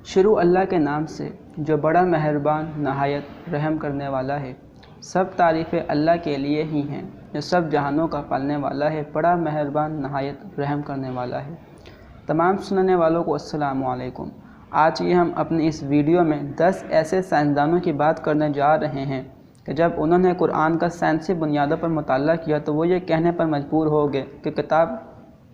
شروع اللہ کے نام سے جو بڑا مہربان نہایت رحم کرنے والا ہے۔ سب تعریفیں اللہ کے لیے ہی ہیں جو سب جہانوں کا پالنے والا ہے، بڑا مہربان نہایت رحم کرنے والا ہے۔ تمام سننے والوں کو السلام علیکم۔ آج یہ ہم اپنی اس ویڈیو میں 10 ایسے سائنسدانوں کی بات کرنے جا رہے ہیں کہ جب انہوں نے قرآن کا سائنسی بنیادوں پر مطالعہ کیا تو وہ یہ کہنے پر مجبور ہو گئے کہ کتاب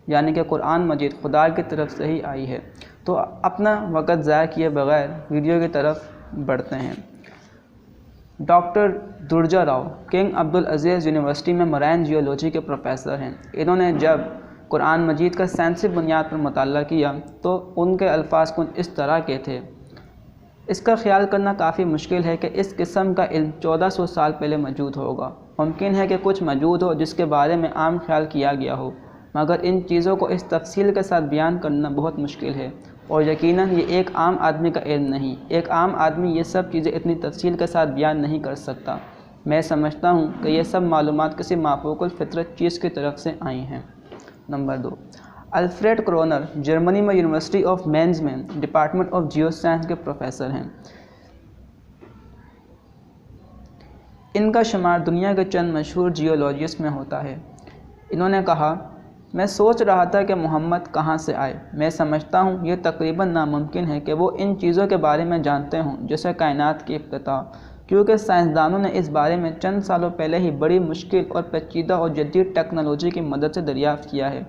یعنی کہ قرآن مجید خدا کی طرف سے ہی آئی ہے۔ تو اپنا وقت ضائع کیے بغیر ویڈیو کی طرف بڑھتے ہیں۔ ڈاکٹر درجا راؤ کنگ عبدالعزیز یونیورسٹی میں مرائن جیولوجی کے پروفیسر ہیں۔ انہوں نے جب قرآن مجید کا سائنسی بنیاد پر مطالعہ کیا تو ان کے الفاظ کچھ اس طرح کے تھے: اس کا خیال کرنا کافی مشکل ہے کہ اس قسم کا علم 1400 سال پہلے موجود ہوگا۔ ممکن ہے کہ کچھ موجود ہو جس کے بارے میں عام خیال کیا گیا ہو، مگر ان چیزوں کو اس تفصیل کے ساتھ بیان کرنا بہت مشکل ہے، اور یقیناً یہ ایک عام آدمی کا علم نہیں۔ ایک عام آدمی یہ سب چیزیں اتنی تفصیل کے ساتھ بیان نہیں کر سکتا۔ میں سمجھتا ہوں کہ یہ سب معلومات کسی مافوق الفطرت چیز کی طرف سے آئی ہیں۔ نمبر 2، الفریڈ کرونر جرمنی میں یونیورسٹی آف مینز میں ڈپارٹمنٹ آف جیو سائنس کے پروفیسر ہیں۔ ان کا شمار دنیا کے چند مشہور جیولوجسٹ میں ہوتا ہے۔ انہوں نے کہا، میں سوچ رہا تھا کہ محمد کہاں سے آئے۔ میں سمجھتا ہوں یہ تقریباً ناممکن ہے کہ وہ ان چیزوں کے بارے میں جانتے ہوں جیسے کائنات کی ابتداء، کیونکہ سائنسدانوں نے اس بارے میں چند سالوں پہلے ہی بڑی مشکل اور پیچیدہ اور جدید ٹیکنالوجی کی مدد سے دریافت کیا ہے۔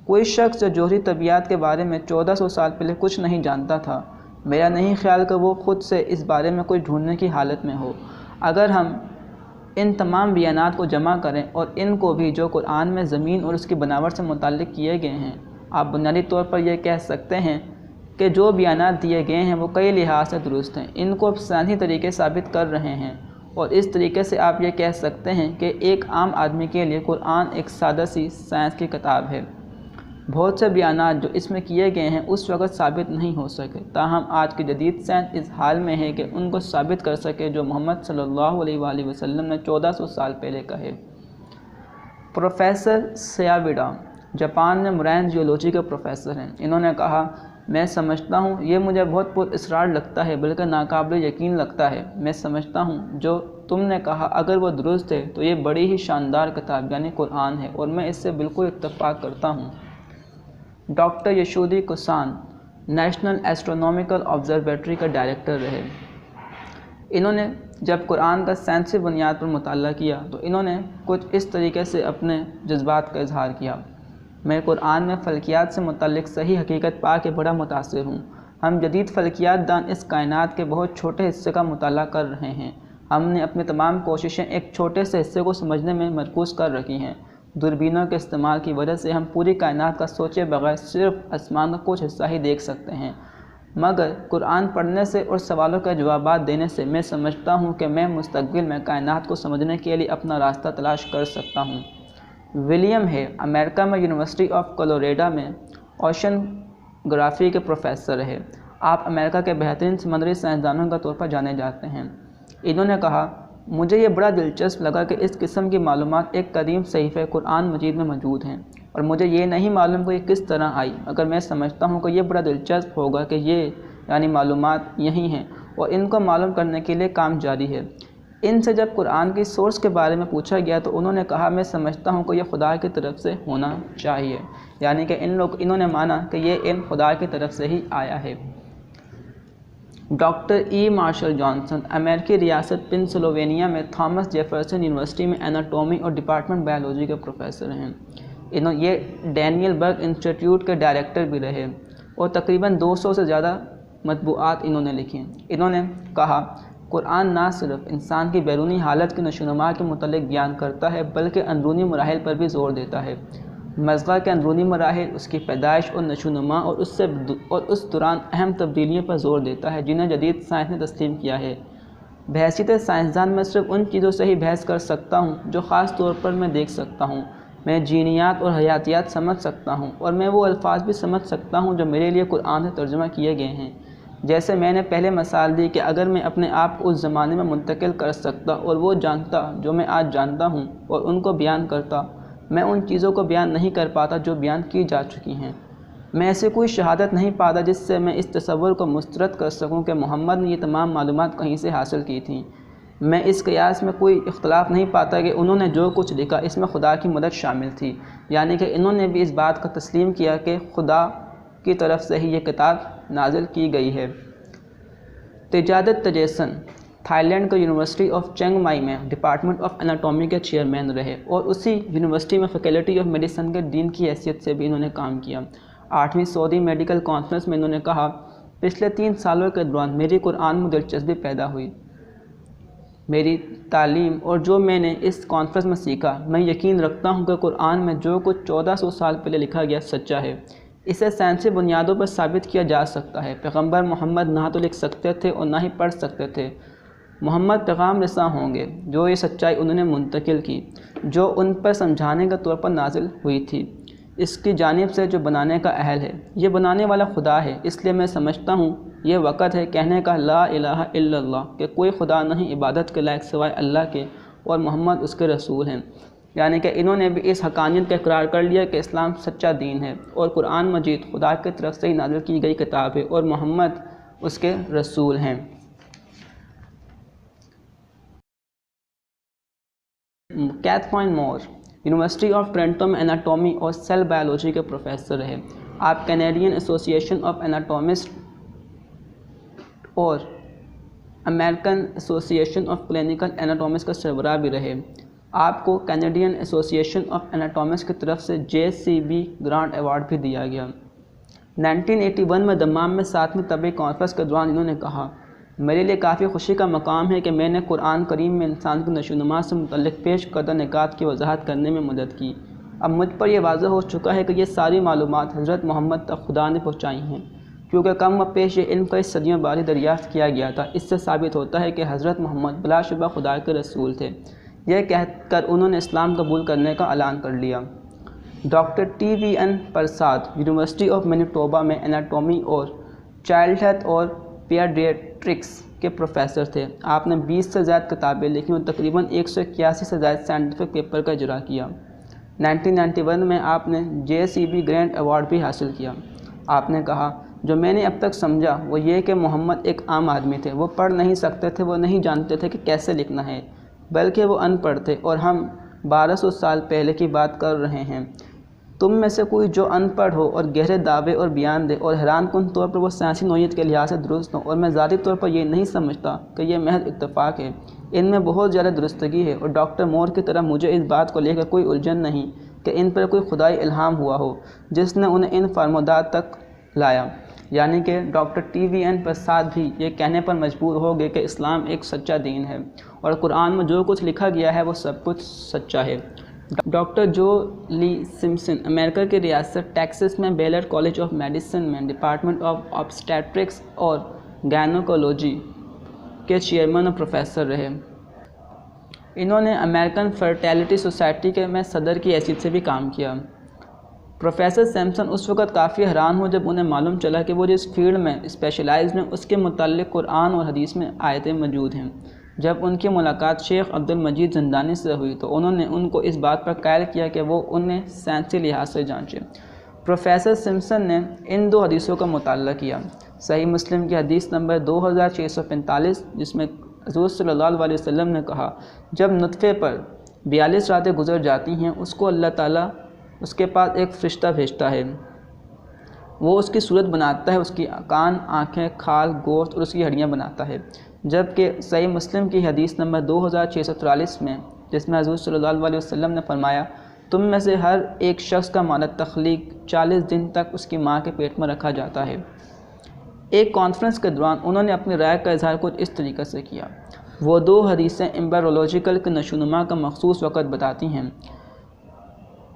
کوئی شخص جو جوہری طبیعت کے بارے میں 1400 سال پہلے کچھ نہیں جانتا تھا، میرا نہیں خیال کہ وہ خود سے اس بارے میں کچھ ڈھونڈنے کی حالت میں ہو۔ اگر ہم ان تمام بیانات کو جمع کریں اور ان کو بھی جو قرآن میں زمین اور اس کی بناوٹ سے متعلق کیے گئے ہیں، آپ بنیادی طور پر یہ کہہ سکتے ہیں کہ جو بیانات دیے گئے ہیں وہ کئی لحاظ سے درست ہیں۔ ان کو سائنسی طریقے ثابت کر رہے ہیں، اور اس طریقے سے آپ یہ کہہ سکتے ہیں کہ ایک عام آدمی کے لیے قرآن ایک سادہ سی سائنس کی کتاب ہے۔ بہت سے بیانات جو اس میں کیے گئے ہیں اس وقت ثابت نہیں ہو سکے، تاہم آج کی جدید سائنس اس حال میں ہے کہ ان کو ثابت کر سکے جو محمد صلی اللہ علیہ وآلہ وسلم نے 1400 سال پہلے کہے۔ پروفیسر سیاویڈا جاپان میں مرائن جیولوجی کے پروفیسر ہیں۔ انہوں نے کہا، میں سمجھتا ہوں یہ مجھے بہت پر اسرار لگتا ہے بلکہ ناقابل یقین لگتا ہے۔ میں سمجھتا ہوں جو تم نے کہا اگر وہ درست ہے تو یہ بڑی ہی شاندار کتاب یعنی قرآن ہے، اور میں اس سے بالکل اتفاق کرتا ہوں۔ ڈاکٹر یشودی کسان نیشنل ایسٹرونامیکل آبزرویٹری کا ڈائریکٹر رہے۔ انہوں نے جب قرآن کا سائنسی بنیاد پر مطالعہ کیا تو انہوں نے کچھ اس طریقے سے اپنے جذبات کا اظہار کیا: میں قرآن میں فلکیات سے متعلق صحیح حقیقت پا کے بڑا متاثر ہوں۔ ہم جدید فلکیات دان اس کائنات کے بہت چھوٹے حصے کا مطالعہ کر رہے ہیں۔ ہم نے اپنی تمام کوششیں ایک چھوٹے سے حصے کو سمجھنے میں مرکوز کر رکھی ہیں۔ دوربینوں کے استعمال کی وجہ سے ہم پوری کائنات کا سوچے بغیر صرف آسمان کا کچھ حصہ ہی دیکھ سکتے ہیں، مگر قرآن پڑھنے سے اور سوالوں کے جوابات دینے سے میں سمجھتا ہوں کہ میں مستقبل میں کائنات کو سمجھنے کے لیے اپنا راستہ تلاش کر سکتا ہوں۔ ولیم ہے امریکہ میں یونیورسٹی آف کولوریڈو میں اوشن گرافی کے پروفیسر رہے۔ آپ امریکہ کے بہترین سمندری سائنسدانوں کے طور پر جانے جاتے ہیں۔ انہوں نے کہا، مجھے یہ بڑا دلچسپ لگا کہ اس قسم کی معلومات ایک قدیم صحیفہ قرآن مجید میں موجود ہیں، اور مجھے یہ نہیں معلوم کہ یہ کس طرح آئی، مگر میں سمجھتا ہوں کہ یہ بڑا دلچسپ ہوگا کہ یہ یعنی معلومات یہی ہیں، اور ان کو معلوم کرنے کے لیے کام جاری ہے۔ ان سے جب قرآن کی سورس کے بارے میں پوچھا گیا تو انہوں نے کہا، میں سمجھتا ہوں کہ یہ خدا کی طرف سے ہونا چاہیے، یعنی کہ انہوں نے مانا کہ یہ علم خدا کی طرف سے ہی آیا ہے۔ ڈاکٹر ای مارشل جانسن امریکی ریاست پنسلوینیا میں تھامس جیفرسن یونیورسٹی میں اناٹومی اور ڈپارٹمنٹ بائیولوجی کے پروفیسر ہیں۔ یہ ڈینیل برگ انسٹی ٹیوٹ کے ڈائریکٹر بھی رہے، اور تقریباً 200 سے زیادہ مطبوعات انہوں نے لکھی۔ انہوں نے کہا، قرآن نہ صرف انسان کی بیرونی حالت کی نشوونما کے متعلق بیان کرتا ہے بلکہ اندرونی مراحل پر بھی زور دیتا ہے۔ مضغہ کے اندرونی مراحل، اس کی پیدائش اور نشوونما اور اس دوران اہم تبدیلیوں پر زور دیتا ہے جنہیں جدید سائنس نے تسلیم کیا ہے۔ بحیثیت سائنسدان میں صرف ان چیزوں سے ہی بحث کر سکتا ہوں جو خاص طور پر میں دیکھ سکتا ہوں۔ میں جینیات اور حیاتیات سمجھ سکتا ہوں، اور میں وہ الفاظ بھی سمجھ سکتا ہوں جو میرے لیے قرآن سے ترجمہ کیے گئے ہیں۔ جیسے میں نے پہلے مثال دی کہ اگر میں اپنے آپ کو اس زمانے میں منتقل کر سکتا اور وہ جانتا جو میں آج جانتا ہوں اور ان کو بیان کرتا، میں ان چیزوں کو بیان نہیں کر پاتا جو بیان کی جا چکی ہیں۔ میں ایسی کوئی شہادت نہیں پاتا جس سے میں اس تصور کو مسترد کر سکوں کہ محمد نے یہ تمام معلومات کہیں سے حاصل کی تھیں۔ میں اس قیاس میں کوئی اختلاف نہیں پاتا کہ انہوں نے جو کچھ لکھا اس میں خدا کی مدد شامل تھی، یعنی کہ انہوں نے بھی اس بات کا تسلیم کیا کہ خدا کی طرف سے ہی یہ کتاب نازل کی گئی ہے۔ تجادت تجیسن تھائی لینڈ کا یونیورسٹی آف چنگ مائی میں ڈپارٹمنٹ آف اناٹومی کے چیئرمین رہے اور اسی یونیورسٹی میں فیکلٹی آف میڈیسن کے ڈین کی حیثیت سے بھی انہوں نے کام کیا۔ 8ویں سعودی میڈیکل کانفرنس میں انہوں نے کہا، پچھلے 3 سالوں کے دوران میری قرآن میں دلچسپی پیدا ہوئی۔ میری تعلیم اور جو میں نے اس کانفرنس میں سیکھا، میں یقین رکھتا ہوں کہ قرآن میں جو کچھ 1400 سال پہلے لکھا گیا سچا ہے۔ اسے سائنسی بنیادوں پر ثابت کیا جا سکتا ہے۔ پیغمبر محمد نہ تو لکھ سکتے تھے اور نہ ہی پڑھ سکتے تھے۔ محمد پیغام رساں ہوں گے جو یہ سچائی انہوں نے منتقل کی، جو ان پر سمجھانے کے طور پر نازل ہوئی تھی، اس کی جانب سے جو بنانے کا اہل ہے۔ یہ بنانے والا خدا ہے، اس لیے میں سمجھتا ہوں یہ وقت ہے کہنے کا لا الہ الا اللہ، کہ کوئی خدا نہیں عبادت کے لائق سوائے اللہ کے اور محمد اس کے رسول ہیں۔ یعنی کہ انہوں نے بھی اس حقانیت کا اقرار کر لیا کہ اسلام سچا دین ہے اور قرآن مجید خدا کی طرف سے ہی نازل کی گئی کتاب ہے اور محمد اس کے رسول ہیں۔ کیتھرائن مور یونیورسٹی آف ٹورنٹو میں اناٹومی اور سیل بائیولوجی کے پروفیسر رہے۔ آپ کینیڈین ایسوسی ایشن آف اناٹومسٹ اور امریکن ایسوسی ایشن آف کلینیکل اناٹومسٹ کا سربراہ بھی رہے۔ آپ کو کینیڈین ایسوسی ایشن آف اناٹومسٹ کی طرف سے JCB گرانٹ ایوارڈ بھی دیا گیا۔ 1981 میں دمام میں 7ویں طبی کانفرنس کے دوران انہوں نے کہا، میرے لیے کافی خوشی کا مقام ہے کہ میں نے قرآن کریم میں انسان کی نشو و نما سے متعلق پیش کردہ نکات کی وضاحت کرنے میں مدد کی۔ اب مجھ پر یہ واضح ہو چکا ہے کہ یہ ساری معلومات حضرت محمد تک خدا نے پہنچائی ہیں، کیونکہ کم و پیش یہ علم کئی صدیوں بعد ہی دریافت کیا گیا تھا۔ اس سے ثابت ہوتا ہے کہ حضرت محمد بلا شبہ خدا کے رسول تھے۔ یہ کہہ کر انہوں نے اسلام قبول کرنے کا اعلان کر لیا۔ Doctor TVN Prasad university of Manitoba میں اناٹومی اور چائلڈ ہیلتھ اور پیڈیاٹرکس کے پروفیسر تھے۔ آپ نے 20 سے زائد کتابیں لکھیں اور تقریباً 181 سے زائد سائنٹیفک پیپر کا اجرا کیا۔ 1991 میں آپ نے JCB گرانٹ ایوارڈ بھی حاصل کیا۔ آپ نے کہا، جو میں نے اب تک سمجھا وہ یہ کہ محمد ایک عام آدمی تھے، وہ پڑھ نہیں سکتے تھے، وہ نہیں جانتے تھے کہ کیسے لکھنا ہے، بلکہ وہ ان پڑھ تھے، اور ہم 1200 سال پہلے کی بات کر رہے ہیں۔ تم میں سے کوئی جو ان پڑھ ہو اور گہرے دعوے اور بیان دے اور حیران کن طور پر وہ سائنسی نوعیت کے لحاظ سے درست ہوں، اور میں ذاتی طور پر یہ نہیں سمجھتا کہ یہ محض اتفاق ہے، ان میں بہت زیادہ درستگی ہے، اور ڈاکٹر مور کی طرح مجھے اس بات کو لے کر کوئی الجھن نہیں کہ ان پر کوئی خدائی الہام ہوا ہو جس نے انہیں ان فرمودات تک لایا۔ یعنی کہ ڈاکٹر TVN پرساد بھی یہ کہنے پر مجبور ہو گئے کہ اسلام ایک سچا دین ہے اور قرآن میں جو کچھ لکھا گیا ہے وہ سب کچھ سچا ہے۔ ڈاکٹر جو لی سمپسن امریکہ کی ریاست ٹیکساس میں بیلر کالج آف میڈیسن میں ڈپارٹمنٹ آف آبسٹیٹرکس اور گائنوکولوجی کے چیئرمین اور پروفیسر رہے۔ انہوں نے امریکن فرٹیلٹی سوسائٹی کے میں صدر کی حیثیت سے بھی کام کیا۔ پروفیسر سمپسن اس وقت کافی حیران ہو جب انہیں معلوم چلا کہ وہ جس فیلڈ میں اسپیشلائزڈ ہیں اس کے متعلق قرآن اور حدیث میں آیتیں موجود ہیں۔ جب ان کی ملاقات شیخ عبدالمجید زندانی سے ہوئی تو انہوں نے ان کو اس بات پر قائل کیا کہ وہ انہیں سائنسی لحاظ سے جانچیں۔ پروفیسر سمپسن نے ان 2 حدیثوں کا مطالعہ کیا۔ صحیح مسلم کی حدیث نمبر 2645، جس میں حضور صلی اللہ علیہ وسلم نے کہا، جب نطفے پر 42 راتیں گزر جاتی ہیں اس کو اللہ تعالیٰ اس کے پاس ایک فرشتہ بھیجتا ہے، وہ اس کی صورت بناتا ہے، اس کی کان، آنکھیں، کھال، گوشت اور اس کی ہڈیاں بناتا ہے۔ جبکہ صحیح مسلم کی حدیث نمبر 2643 میں، جس میں حضور صلی اللہ علیہ وسلم نے فرمایا، تم میں سے ہر ایک شخص کا مادہ تخلیق 40 دن تک اس کی ماں کے پیٹ میں رکھا جاتا ہے۔ ایک کانفرنس کے دوران انہوں نے اپنی رائے کا اظہار کچھ اس طریقے سے کیا، وہ 2 حدیثیں ایمبریولوجیکل کے نشو و نما کا مخصوص وقت بتاتی ہیں۔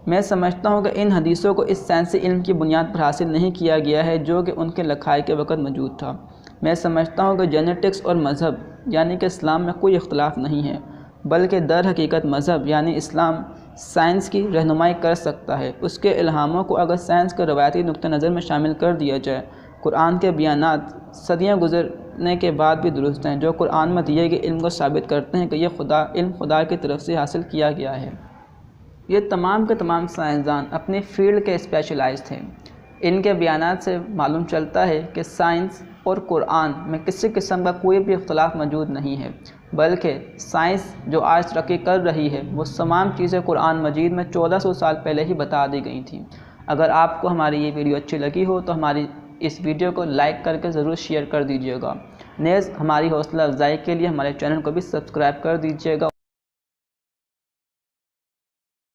میں سمجھتا ہوں کہ ان حدیثوں کو اس سائنسی علم کی بنیاد پر حاصل نہیں کیا گیا ہے جو کہ ان کے لکھائی کے وقت موجود تھا۔ میں سمجھتا ہوں کہ جینیٹکس اور مذہب یعنی کہ اسلام میں کوئی اختلاف نہیں ہے، بلکہ در حقیقت مذہب یعنی اسلام سائنس کی رہنمائی کر سکتا ہے۔ اس کے الہاموں کو اگر سائنس کے روایتی نقطہ نظر میں شامل کر دیا جائے، قرآن کے بیانات صدیاں گزرنے کے بعد بھی درست ہیں، جو قرآن میں دیے گئے علم کو ثابت کرتے ہیں کہ یہ علم خدا کی طرف سے حاصل کیا گیا ہے۔ یہ تمام کے تمام سائنسدان اپنی فیلڈ کے اسپیشلائز تھے۔ ان کے بیانات سے معلوم چلتا ہے کہ سائنس اور قرآن میں کسی قسم کا کوئی بھی اختلاف موجود نہیں ہے، بلکہ سائنس جو آج ترقی کر رہی ہے وہ تمام چیزیں قرآن مجید میں 1400 سال پہلے ہی بتا دی گئی تھیں۔ اگر آپ کو ہماری یہ ویڈیو اچھی لگی ہو تو ہماری اس ویڈیو کو لائک کر کے ضرور شیئر کر دیجیے گا، نیز ہماری حوصلہ افزائی کے لیے ہمارے چینل کو بھی سبسکرائب کر دیجیے گا۔